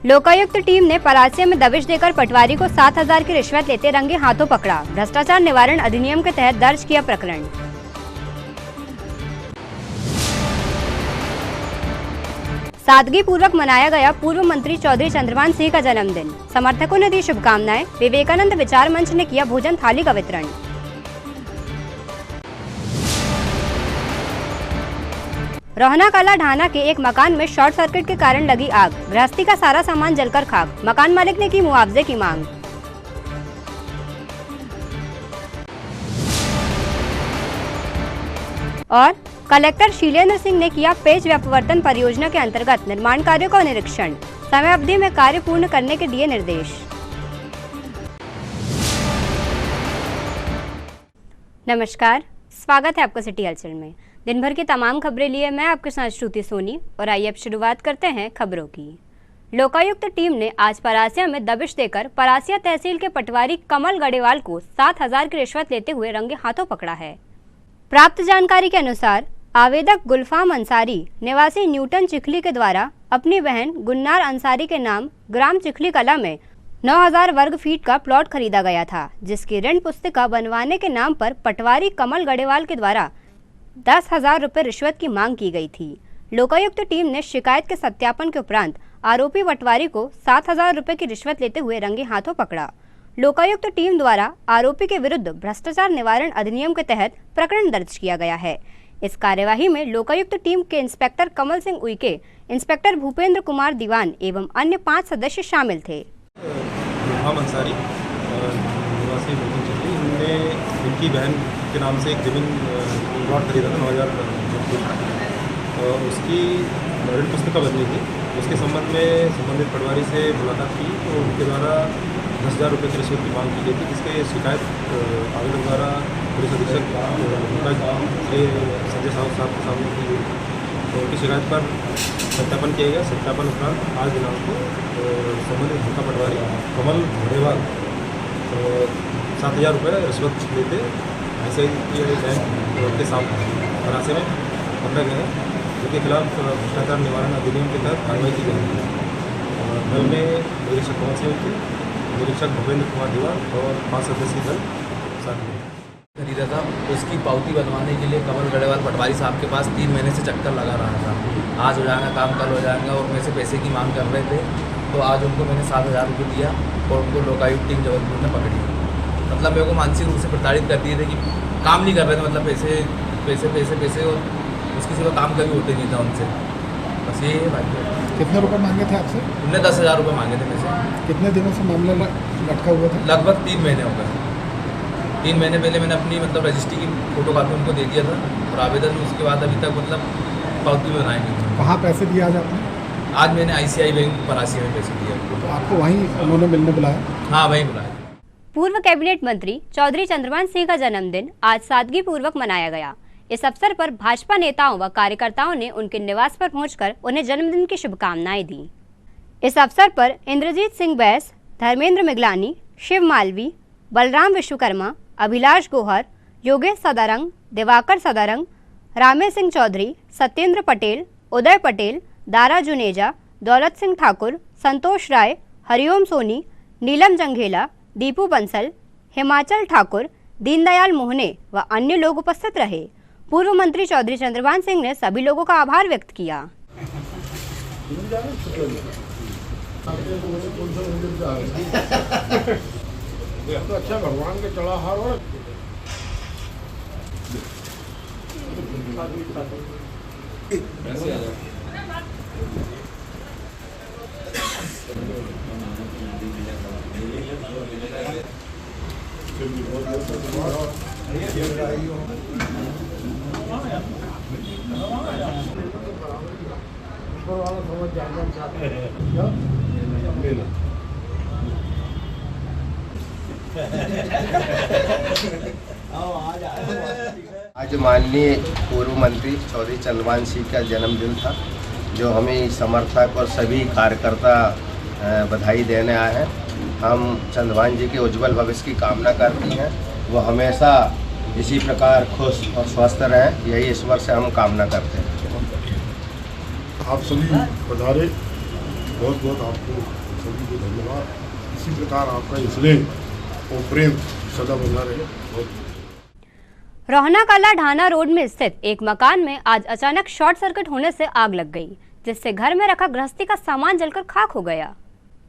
Lokayukta team ने परासिया में दबिश देकर पटवारी को 7,000 की रिश्वत लेते रंगे हाथों पकड़ा। भ्रष्टाचार निवारण अधिनियम के तहत दर्ज किया प्रकरण। सादगी पूर्वक मनाया गया पूर्व मंत्री चौधरी चंद्रभान सिंह का जन्मदिन। समर्थकों ने दी शुभकामनाएं। विवेकानंद विचार मंच ने किया भोजन थाली का वितरण। रोहना कला ढाना के एक मकान में शॉर्ट सर्किट के कारण लगी आग। गृहस्थी का सारा सामान जलकर खाक। मकान मालिक ने की मुआवजे की मांग। और कलेक्टर शीलेंद्र सिंह ने किया पेज व्यपवर्तन परियोजना के अंतर्गत निर्माण कार्यों का निरीक्षण। समय अवधि में कार्य पूर्ण करने के दिए निर्देश। नमस्कार, स्वागत है आपका सिटी हलचल में। दिन भर की तमाम खबरें लिए मैं आपके साथ श्रुति सोनी। और आइए अब शुरुआत करते हैं खबरों की। लोकायुक्त टीम ने आज परासिया में दबिश देकर परासिया तहसील के पटवारी कमल गढ़ेवाल को 7,000 की रिश्वत लेते हुए रंगे हाथों पकड़ा है। प्राप्त जानकारी के अनुसार आवेदक गुलफाम अंसारी निवासी न्यूटन चिखली के द्वारा अपनी बहन गुन्नार अंसारी के नाम ग्राम चिखली कला में 9,000 वर्ग फीट का प्लॉट खरीदा गया था, जिसकी ऋण पुस्तिका बनवाने के नाम पर पटवारी कमल गढ़ेवाल के द्वारा 10,000 रुपये रिश्वत की मांग की गई थी। लोकायुक्त टीम ने शिकायत के सत्यापन के उपरांत आरोपी पटवारी को 7,000 रुपये की रिश्वत लेते हुए रंगे हाथों पकड़ा। लोकायुक्त टीम द्वारा आरोपी के विरुद्ध भ्रष्टाचार निवारण अधिनियम के तहत प्रकरण दर्ज किया गया है। इस कार्यवाही में लोकायुक्त टीम के इंस्पेक्टर कमल सिंह उइके, इंस्पेक्टर भूपेंद्र कुमार दीवान एवं अन्य 5 सदस्य शामिल थे। अंसारी निवासी इनने इनकी बहन के नाम से एक जमीन प्लॉट खरीदा था 9,000 उसकी ऋण पुस्तिका बननी थी। उसके संबंध में संबंधित पटवारी से मुलाकात की तो उनके द्वारा 10,000 रुपये की रिश्वत की मांग की गई थी, जिसके शिकायत आवेदक द्वारा पुलिस अधीक्षक से संजय साहब के सामने की गई। तो उनकी शिकायत पर सत्यापन किया गया। सत्यापन उपरांत आज दिनांक को संबंधित भूखा पटवारी कमल गढ़ेवाल 7,000 रुपये रिश्वत लेते ऐसे बैंक के सामने परासे में पकड़े गए हैं, जिनके खिलाफ भ्रष्टाचार निवारण अधिनियम के तहत कार्रवाई की गई है। दल में निरीक्षक कमल सिंह थे, निरीक्षक भूपेंद्र कुमार दीवान और 5 सदस्यीय दल साथ में खरीदा था। उसकी पावती बनवाने के लिए कमल गढ़ेवाल पटवारी साहब के पास 3 महीने से चक्कर लगा रहा था। आज हो जाएगा काम, कल हो जाएगा, और मेरे से पैसे की मांग कर रहे थे। तो आज उनको मैंने 7,000 रुपये दिया और उनको लोकायुक्त टीम जबलपुर ने पकड़ी। मतलब मेरे को मानसिक रूप से प्रताड़ित कर दिए थे कि काम नहीं कर रहे थे, मतलब पैसे पैसे पैसे पैसे, और उसके सिवा काम कभी होते नहीं था उनसे। बस ये है भाई। कितने रुपए मांगे थे आपसे? उनने 10,000 रुपये मांगे थे पैसे। कितने दिनों से मामला लटका हुआ था? लगभग 3 महीने हो गए। 3 महीने पहले मैंने अपनी मतलब रजिस्ट्री की फोटोकॉपी उनको दे दिया था और आवेदन में, उसके बाद अभी तक मतलब पावती बनाई नहीं। कहाँ पैसे दिए आज आपने? आज मैंने ICI बैंक परासी में पैसे दिए। तो आपको वहीं उन्होंने मिलने बुलाया? हाँ, वहीं बुलाया। पूर्व कैबिनेट मंत्री चौधरी चंद्रभान सिंह का जन्मदिन आज सादगी पूर्वक मनाया गया। इस अवसर पर भाजपा नेताओं व कार्यकर्ताओं ने उनके निवास पर पहुंचकर उन्हें जन्मदिन की शुभकामनाएं दी। इस अवसर पर इंद्रजीत सिंह बैस, धर्मेंद्र मिगलानी, शिव मालवी, बलराम विश्वकर्मा, अभिलाष गोहर, योगेश सदारंग, दिवाकर सदारंग, रामेश सिंह चौधरी, सत्येंद्र पटेल, उदय पटेल, दारा जुनेजा, दौलत सिंह ठाकुर, संतोष राय, हरिओम सोनी, नीलम जंघेला, दीपू बंसल, हिमाचल ठाकुर, दीनदयाल मोहने व अन्य लोग उपस्थित रहे। पूर्व मंत्री चौधरी चंद्रभान सिंह ने सभी लोगों का आभार व्यक्त किया। तो अच्छा भगवान के चढ़ा हार आज माननीय पूर्व मंत्री चौधरी चंद्रभान सिंह का जन्मदिन था, जो हमें समर्थक और सभी कार्यकर्ता बधाई देने आए हैं। हम चंद्रभान जी के उज्जवल भविष्य की कामना करती हैं, वो हमेशा इसी प्रकार खुश और स्वस्थ रहें, यही ईश्वर से हम कामना करते हैं। आप सभी पधारे बहुत बहुत आपको सभी को धन्यवाद। इसी प्रकार आपका स्नेह और प्रेम सदा बना रहे। बहुत रोहना कला ढाना रोड में स्थित एक मकान में आज अचानक शॉर्ट सर्किट होने से आग लग गई, जिससे घर में रखा गृहस्थी का सामान जलकर खाक हो गया।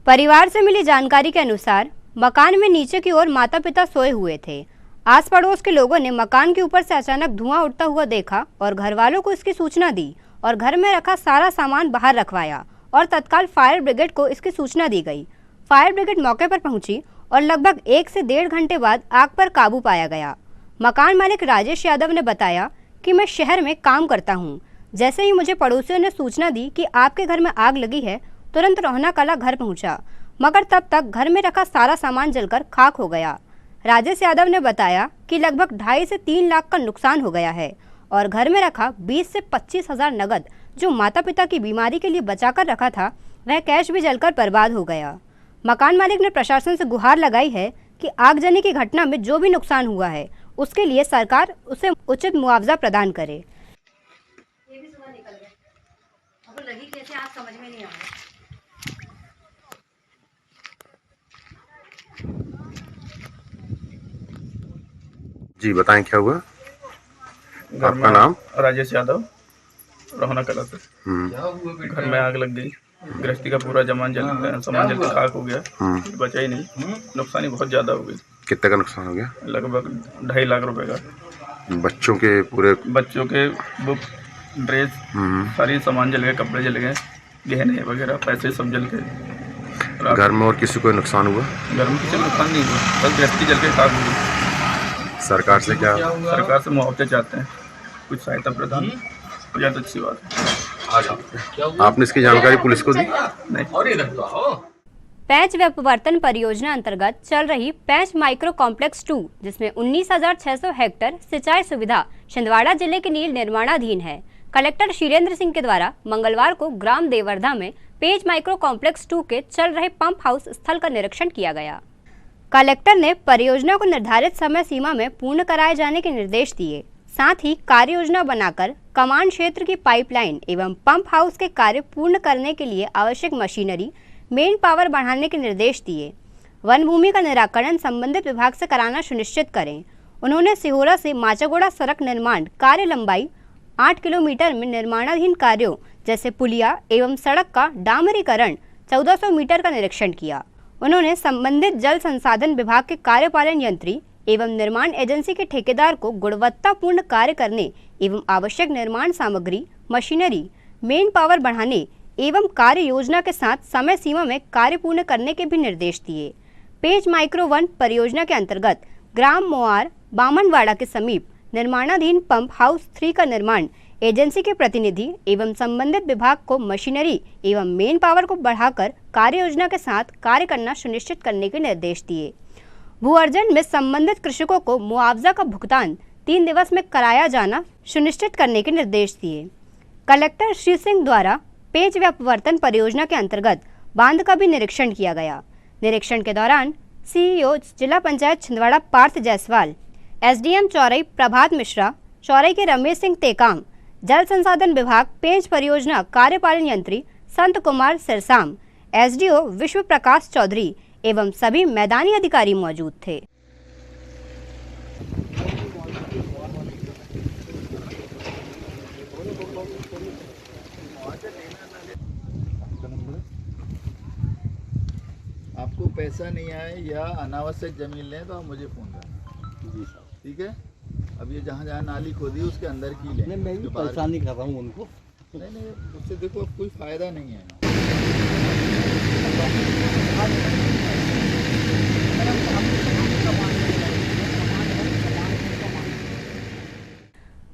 परिवार से मिली जानकारी के अनुसार मकान में नीचे की ओर माता पिता सोए हुए थे। आस पड़ोस के लोगों ने मकान के ऊपर से अचानक धुआं उठता हुआ देखा और घर वालों को इसकी सूचना दी और घर में रखा सारा सामान बाहर रखवाया और तत्काल फायर ब्रिगेड को इसकी सूचना दी गई। फायर ब्रिगेड मौके पर पहुंची और लगभग 1 से 1.5 घंटे बाद आग पर काबू पाया गया। मकान मालिक राजेश यादव ने बताया कि मैं शहर में काम करता हूं। जैसे ही मुझे पड़ोसियों ने सूचना दी कि आपके घर में आग लगी है, तुरंत रोहना कला घर पहुंचा, मगर तब तक घर में रखा सारा सामान जलकर खाक हो गया। राजेश यादव ने बताया कि लगभग 2.5 से 3 लाख का नुकसान हो गया है और घर में रखा 20 से 25 हजार नगद जो माता पिता की बीमारी के लिए बचाकर रखा था, वह कैश भी जलकर बर्बाद हो गया। मकान मालिक ने प्रशासन से गुहार लगाई है कि आगजनी की घटना में जो भी नुकसान हुआ है उसके लिए सरकार उसे उचित मुआवजा प्रदान करे। ये भी सुबह निकल गए, अब लगी कैसे आज समझ में नहीं आ रहा। जी बताएं क्या हुआ? आपका नाम? राजेश यादव, रोहना कला से। घर में आग लग गई, गृहस्थी का पूरा सामान जल के खाक हो गया, बचा ही नहीं। नुकसान ही बहुत ज्यादा हो गई। कितने का नुकसान हो गया? लगभग 2.5 लाख रुपए का। बच्चों के बुक, ड्रेस, सारी सामान जल गए, कपड़े जल गए, गहने वगैरह, पैसे सब जल गए। घर में और किसी को नुकसान हुआ? घर में किसी को नुकसान नहीं हुआ, बस गृहस्थी जल के खाक हो गई। सरकार से क्या? सरकार से मुआवजा चाहते हैं, कुछ सहायता प्रदान हो जाए तो अच्छी बात है। आपने इसकी जानकारी पुलिस को दी? नहीं। पैंच व्यपवर्तन परियोजना अंतर्गत चल रही पैंच माइक्रो कॉम्प्लेक्स 2, जिसमें 19,600 हेक्टेयर सिंचाई सुविधा छिंदवाड़ा जिले के लिए निर्माणाधीन है। कलेक्टर शीलेंद्र सिंह के द्वारा मंगलवार को ग्राम देवर्धा में पैंच माइक्रो कॉम्प्लेक्स 2 के चल रहे पंप हाउस स्थल का निरीक्षण किया गया। कलेक्टर ने परियोजना को निर्धारित समय सीमा में पूर्ण कराए जाने के निर्देश दिए। साथ ही कार्य योजना बनाकर कमांड क्षेत्र की पाइपलाइन एवं पंप हाउस के कार्य पूर्ण करने के लिए आवश्यक मशीनरी, मेन पावर बढ़ाने के निर्देश दिए। वन भूमि का निराकरण संबंधित विभाग से कराना सुनिश्चित करें। उन्होंने सिहोरा से माचागोड़ा सड़क निर्माण कार्य लंबाई 8 किलोमीटर में निर्माणाधीन कार्यों जैसे पुलिया एवं सड़क का डामरीकरण 1400 मीटर का निरीक्षण किया। उन्होंने संबंधित जल संसाधन विभाग के कार्यपालन यंत्री एवं निर्माण एजेंसी के ठेकेदार को गुणवत्तापूर्ण कार्य करने एवं आवश्यक निर्माण सामग्री, मशीनरी, मेन पावर बढ़ाने एवं कार्य योजना के साथ समय सीमा में कार्य पूर्ण करने के भी निर्देश दिए। पेंच माइक्रो 1 परियोजना के अंतर्गत ग्राम मोआर बामनवाड़ा के समीप निर्माणाधीन पंप हाउस 3 का निर्माण एजेंसी के प्रतिनिधि एवं संबंधित विभाग को मशीनरी एवं मेन पावर को बढ़ाकर कार्य योजना के साथ कार्य करना सुनिश्चित करने के निर्देश दिए। भू अर्जन में संबंधित कृषकों को मुआवजा का भुगतान 3 दिवस में कराया जाना सुनिश्चित करने के निर्देश दिए। कलेक्टर श्री सिंह द्वारा पेंच व्यपवर्तन परियोजना के अंतर्गत बांध का भी निरीक्षण किया गया। निरीक्षण के दौरान सीईओ जिला पंचायत छिंदवाड़ा पार्थ जायसवाल, एसडीएम चौरई प्रभात मिश्रा, चौरई के रमेश सिंह टेकाम, जल संसाधन विभाग पेंच परियोजना कार्यपालन यंत्री संत कुमार सिरसाम, एसडीओ विश्व प्रकाश चौधरी एवं सभी मैदानी अधिकारी मौजूद थे। आपको पैसा नहीं आए या अनावश्यक जमीन लें तो आप मुझे फ़ोन करें। जी साहब, ठीक है। अब ये जहाँ जहाँ नाली खोदी उसके अंदर की लें। नहीं, मैं भी परेशान नहीं कर रहा हूँ उनको। नहीं, उससे देखो अब कोई फ़ायदा नहीं है।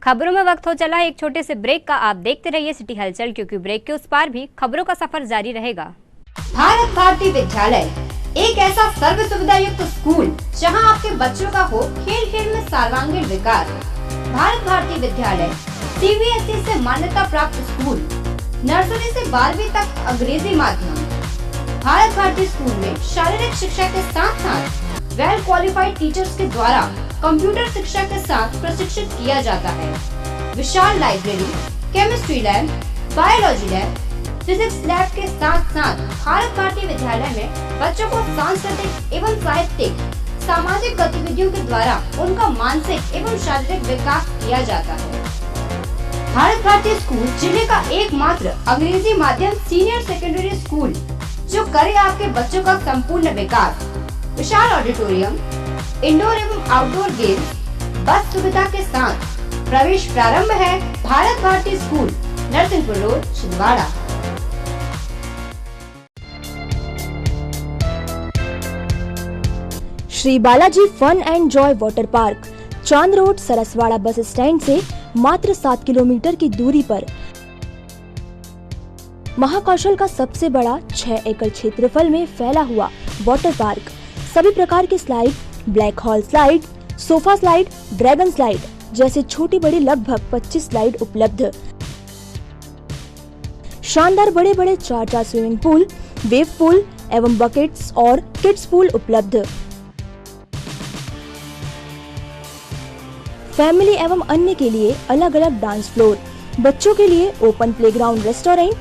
खबरों में वक्त हो चला है एक छोटे से ब्रेक का। आप देखते रहिए सिटी हलचल, क्योंकि ब्रेक के उस पार भी खबरों का सफर जारी रहेगा। भारत भारती विद्यालय एक ऐसा सर्व सुविधा युक्त स्कूल जहां आपके बच्चों का हो खेल खेल में सर्वांगीण विकास। भारत भारती विद्यालय सीबीएसई से मान्यता प्राप्त स्कूल, नर्सरी से 12वीं तक अंग्रेजी माध्यम। भारत भारती स्कूल में शारीरिक शिक्षा के साथ साथ वेल क्वालिफाइड टीचर्स के द्वारा कंप्यूटर शिक्षा के साथ प्रशिक्षित किया जाता है। विशाल library, chemistry lab, biology lab, physics lab के साथ साथ भारत भारती विद्यालय में बच्चों को सांस्कृतिक एवं साहित्यिक सामाजिक गतिविधियों के द्वारा उनका मानसिक एवं शारीरिक विकास किया जाता है। भारत भारती स्कूल जिले का एकमात्र अंग्रेजी माध्यम सीनियर सेकेंडरी स्कूल जो करे आपके बच्चों का संपूर्ण विकास। विशाल ऑडिटोरियम, इंडोर एवं आउटडोर गेम्स, बस सुविधा के साथ प्रवेश प्रारंभ है Bharat Bharati school, Narsinghpur road, Chhindwara. Shri Balaji fun and joy water park, Chand road, Saraswada bus stand से मात्र 7 किलोमीटर की दूरी पर महाकौशल का सबसे बड़ा 6 एकड़ क्षेत्रफल में फैला हुआ वाटर पार्क। सभी प्रकार की slide, black hole slide, sofa slide, dragon slide जैसे छोटी बड़ी लगभग 25 स्लाइड उपलब्ध। शानदार बड़े बड़े 4 स्विमिंग पूल, वेव पूल एवं बकेट्स और किड्स पूल उपलब्ध। फैमिली एवं अन्य के लिए अलग अलग डांस फ्लोर, बच्चों के लिए ओपन प्लेग्राउंड, रेस्टोरेंट,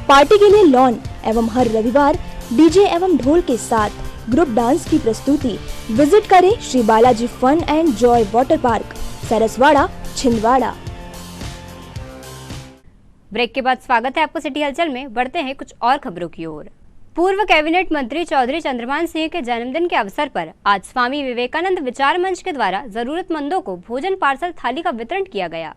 पार्टी के लिए लॉन एवं हर रविवार डीजे एवं ढोल के साथ ग्रुप डांस की प्रस्तुति। विजिट करें Shri Balaji fun and joy water park, Saraswada, Chhindwara. Break के बाद स्वागत है आपको सिटी हलचल में। बढ़ते हैं कुछ और खबरों की ओर। पूर्व कैबिनेट मंत्री चौधरी चंद्रमान सिंह के जन्मदिन के अवसर पर आज स्वामी विवेकानंद विचार मंच के द्वारा जरूरतमंदों को भोजन पार्सल थाली का वितरण किया गया।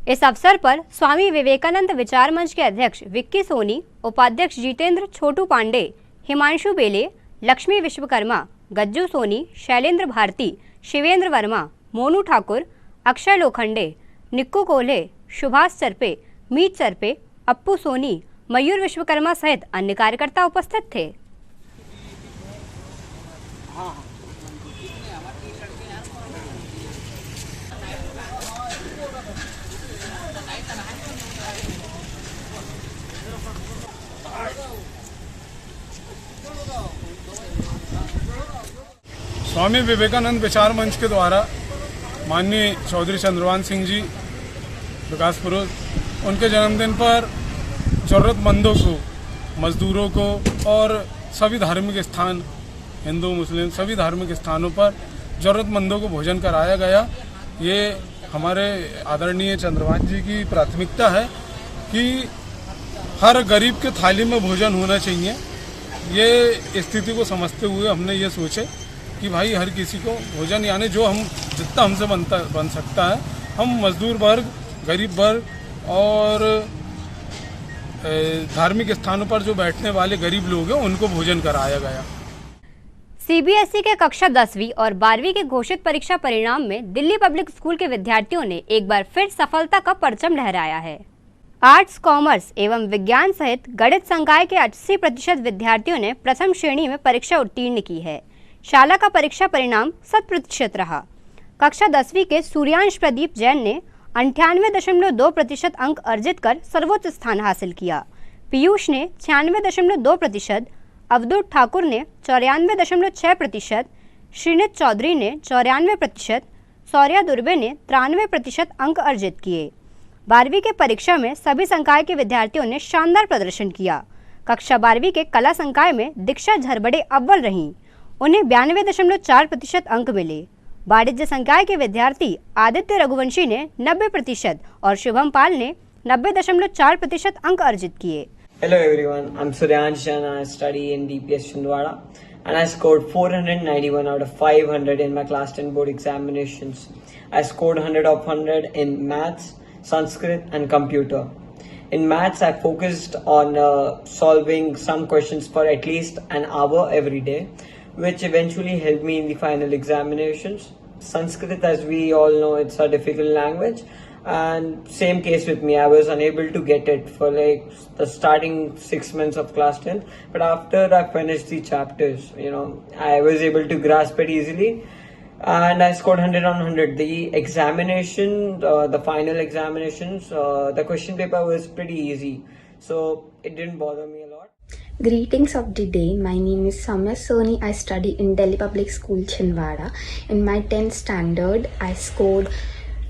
इस अवसर पर स्वामी विवेकानंद विचार मंच के अध्यक्ष विक्की सोनी, उपाध्यक्ष जितेंद्र छोटू पांडे, हिमांशु बेले, लक्ष्मी विश्वकर्मा, गज्जू सोनी, शैलेंद्र भारती, शिवेंद्र वर्मा, मोनू ठाकुर, अक्षय लोखंडे, निक्कू कोल्हे, सुभाष चरपे, मीत चरपे, अप्पू सोनी, मयूर विश्वकर्मा सहित अन्य कार्यकर्ता उपस्थित थे। स्वामी विवेकानंद विचार मंच के द्वारा माननीय चौधरी चंद्रमान सिंह जी विकास पुरुष, उनके जन्मदिन पर ज़रूरतमंदों को, मजदूरों को और सभी धार्मिक स्थान, हिंदू मुस्लिम सभी धार्मिक स्थानों पर ज़रूरतमंदों को भोजन कराया गया। ये हमारे आदरणीय चंद्रमान जी की प्राथमिकता है कि हर गरीब के थाली में भोजन होना चाहिए। ये स्थिति को समझते हुए हमने ये सोचे कि भाई हर किसी को भोजन, यानी जो हम जितना हमसे बन सकता है, हम मजदूर वर्ग, गरीब वर्ग और धार्मिक स्थानों पर जो बैठने वाले गरीब लोग हैं उनको भोजन कराया गया। सीबीएसई के कक्षा 10वीं और 12वीं के घोषित परीक्षा परिणाम में दिल्ली पब्लिक स्कूल के विद्यार्थियों ने एक बार फिर सफलता का परचम लहराया है। आर्ट्स, कॉमर्स एवं विज्ञान सहित गणित संकाय के 80% विद्यार्थियों ने प्रथम श्रेणी में परीक्षा उत्तीर्ण की है। शाला का परीक्षा परिणाम 100% रहा। कक्षा 10वीं के सूर्यांश प्रदीप जैन ने 98.2% अंक अर्जित कर सर्वोच्च स्थान हासिल किया। पीयूष ने 96.2%, अवधूत ठाकुर ने 94.6%, श्रीनित चौधरी ने 94%, सौर्या दुर्बे ने 93% अंक अर्जित किए। 12वीं के परीक्षा में सभी संकाय के विद्यार्थियों ने शानदार प्रदर्शन किया। कक्षा 12वीं के कला संकाय में दीक्षा झरबड़े अव्वल रहीं, उन्हें 92.4% अंक मिले। वाणिज्य संकाय के विद्यार्थी आदित्य रघुवंशी ने 90% और शुभम पाल ने 90.4% अंक अर्जित किए। Hello everyone, I'm Suryansh and I study in DPS Chhindwara and I scored 491 out of 500 in my class 10 board examinations. I scored 100 of 100 in maths, Sanskrit and computer. In maths, I focused on solving some questions for at least an hour every day, which eventually helped me in the final examinations. Sanskrit, as we all know, it's a difficult language, and same case with me. I was unable to get it for like the starting 6 months of class 10, but after I finished the chapters, I was able to grasp it easily, and I scored 100 on 100. The examination, the final examinations, the question paper was pretty easy, so it didn't bother me a lot. Greetings of the day. My name is Samya Soni. I study in Delhi Public School, Chhindwara. In my 10th standard, I scored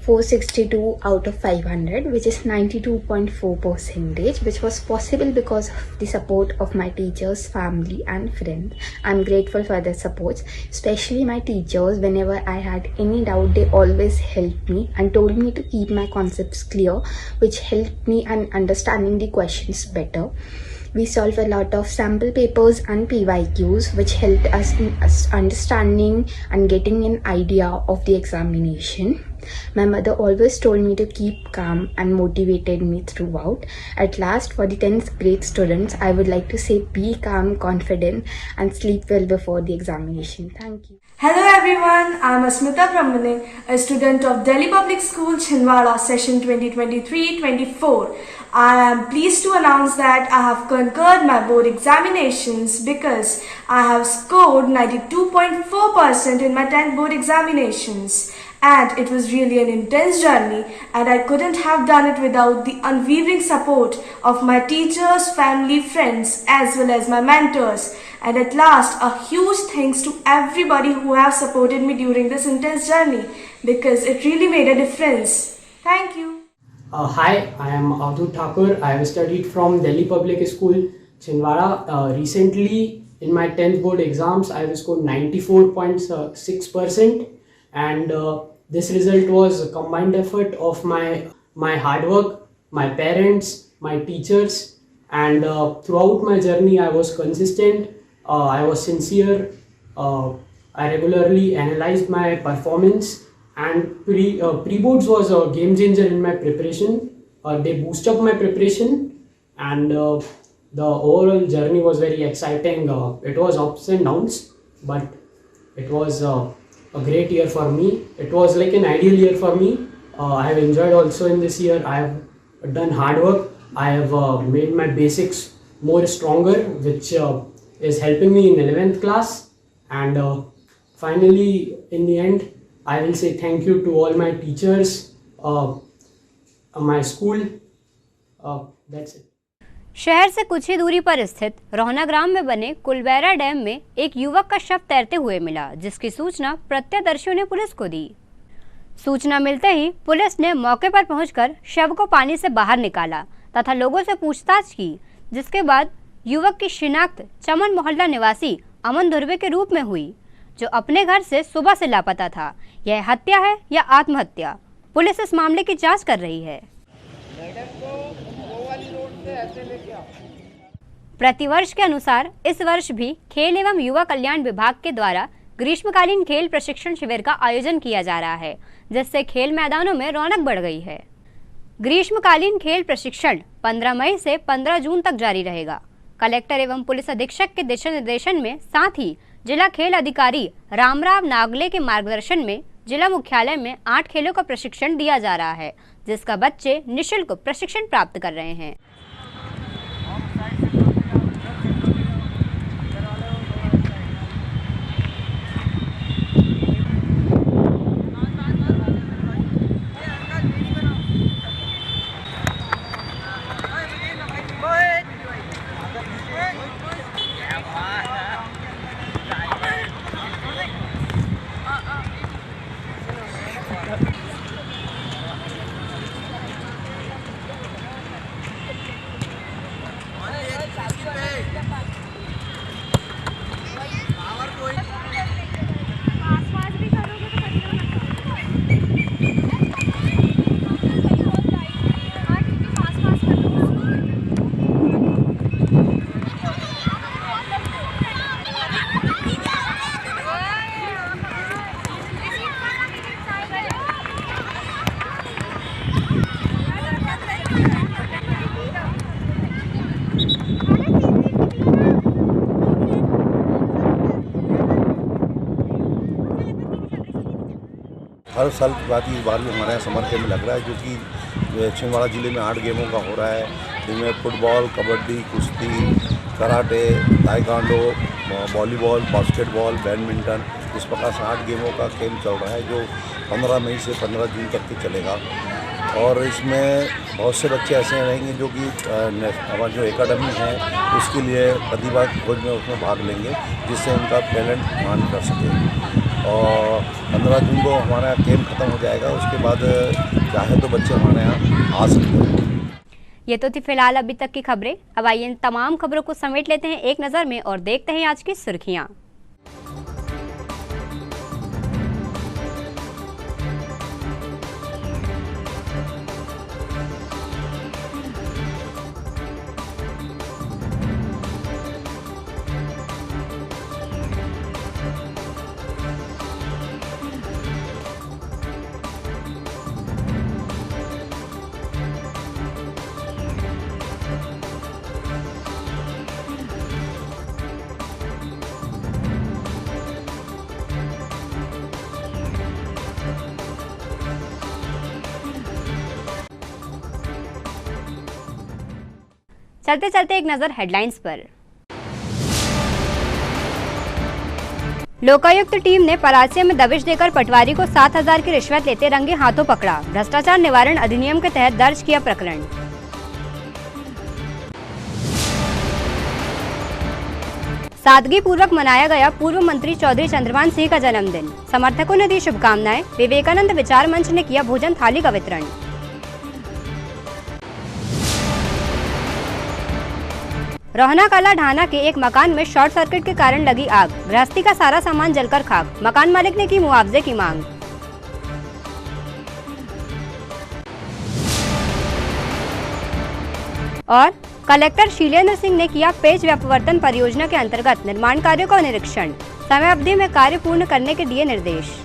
462 out of 500, which is 92.4%, which was possible because of the support of my teachers, family and friends. I'm grateful for their support, especially my teachers. Whenever I had any doubt, they always helped me and told me to keep my concepts clear, which helped me in understanding the questions better. We solved a lot of sample papers and PYQs, which helped us in understanding and getting an idea of the examination. My mother always told me to keep calm and motivated me throughout. At last, for the 10th grade students, I would like to say be calm, confident and sleep well before the examination. Thank you. Hello everyone, I am Asmita Brahmane, a student of Delhi Public School, Chhindwara, session 2023-24. I am pleased to announce that I have concurred my board examinations because I have scored 92.4% in my 10th board examinations. And it was really an intense journey, and I couldn't have done it without the unwavering support of my teachers, family, friends, as well as my mentors. And at last, a huge thanks to everybody who have supported me during this intense journey, because it really made a difference. Thank you. Hi, I am Avadhut Thakur. I have studied from Delhi Public School, Chhindwara. Recently, in my 10th board exams, I have scored 94.6%. And this result was a combined effort of my hard work, my parents, my teachers, and throughout my journey I was consistent, I was sincere, I regularly analyzed my performance, and pre-boards was a game changer in my preparation. They boosted up my preparation, and the overall journey was very exciting. It was ups and downs, but it was a great year for me. It was like an ideal year for me. I have enjoyed also in this year. I have done hard work. I have made my basics more stronger, which is helping me in 11th class. And finally, in the end, I will say thank you to all my teachers, my school. That's it. शहर से कुछ ही दूरी पर स्थित रोहना ग्राम में बने कुलबेरा dam में एक युवक का शव तैरते हुए मिला, जिसकी सूचना प्रत्यक्षदर्शियों ने पुलिस को दी। सूचना मिलते ही पुलिस ने मौके पर पहुंचकर शव को पानी से बाहर निकाला तथा लोगों से पूछताछ की, जिसके बाद युवक की शिनाख्त चमन मोहल्ला निवासी अमन धुर्वे के रूप में हुई, जो अपने घर से सुबह से लापता था। यह हत्या है या आत्महत्या, पुलिस इस मामले की जाँच कर रही है। प्रतिवर्ष के अनुसार इस वर्ष भी खेल एवं युवा कल्याण विभाग के द्वारा ग्रीष्मकालीन खेल प्रशिक्षण शिविर का आयोजन किया जा रहा है, जिससे खेल मैदानों में रौनक बढ़ गई है। ग्रीष्मकालीन खेल प्रशिक्षण 15 मई से 15 जून तक जारी रहेगा। कलेक्टर एवं पुलिस अधीक्षक के दिशा निर्देशन में, साथ ही जिला खेल अधिकारी रामराव नागले के मार्गदर्शन में जिला मुख्यालय में 8 खेलों का प्रशिक्षण दिया जा रहा है, जिसका बच्चे निःशुल्क प्रशिक्षण प्राप्त कर रहे हैं। हर साल की बात इस बार भी हमारे यहाँ समर कैंप लग रहा है, जो कि छिंदवाड़ा ज़िले में 8 गेमों का हो रहा है। जिनमें फुटबॉल, कबड्डी, कुश्ती, karate, taekwondo, volleyball, basketball, badminton, इस प्रकार से 8 गेमों का खेल चल रहा है, जो 15 मई से 15 जून तक के चलेगा। और इसमें बहुत से बच्चे ऐसे रहेंगे जो कि हमारी जो एकेडमी है उसके लिए प्रतिभा खोज में उसमें भाग लेंगे, जिससे उनका टैलेंट मान कर सके। और 15 जून को हमारा कैंप ख़त्म हो जाएगा। उसके बाद चाहे तो बच्चे हमारे यहाँ आ सकते हैं। ये तो थी फिलहाल अभी तक की खबरें। अब आइए इन तमाम खबरों को समेट लेते हैं एक नज़र में और देखते हैं आज की सुर्खियां। चलते चलते एक नजर हेडलाइंस पर। लोकायुक्त टीम ने परासिया में दबिश देकर पटवारी को 7,000 की रिश्वत लेते रंगे हाथों पकड़ा। भ्रष्टाचार निवारण अधिनियम के तहत दर्ज किया प्रकरण। सादगी पूर्वक मनाया गया पूर्व मंत्री चौधरी चंद्रभान सिंह का जन्मदिन। समर्थकों ने दी शुभकामनाएं। विवेकानंद विचार मंच ने किया भोजन थाली का वितरण। रोहना कला ढाना के एक मकान में शॉर्ट सर्किट के कारण लगी आग। गृहस्थी का सारा सामान जलकर खाक। मकान मालिक ने की मुआवजे की मांग। और कलेक्टर शीलेंद्र सिंह ने किया पेज व्यपवर्तन परियोजना के अंतर्गत निर्माण कार्यों का निरीक्षण। समय अवधि में कार्य पूर्ण करने के दिए निर्देश।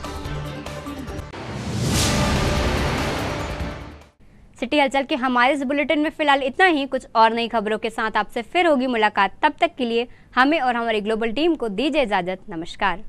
सिटी हलचल के हमारे इस बुलेटिन में फिलहाल इतना ही। कुछ और नई खबरों के साथ आपसे फिर होगी मुलाकात। तब तक के लिए हमें और हमारी ग्लोबल टीम को दीजिए इजाजत। नमस्कार।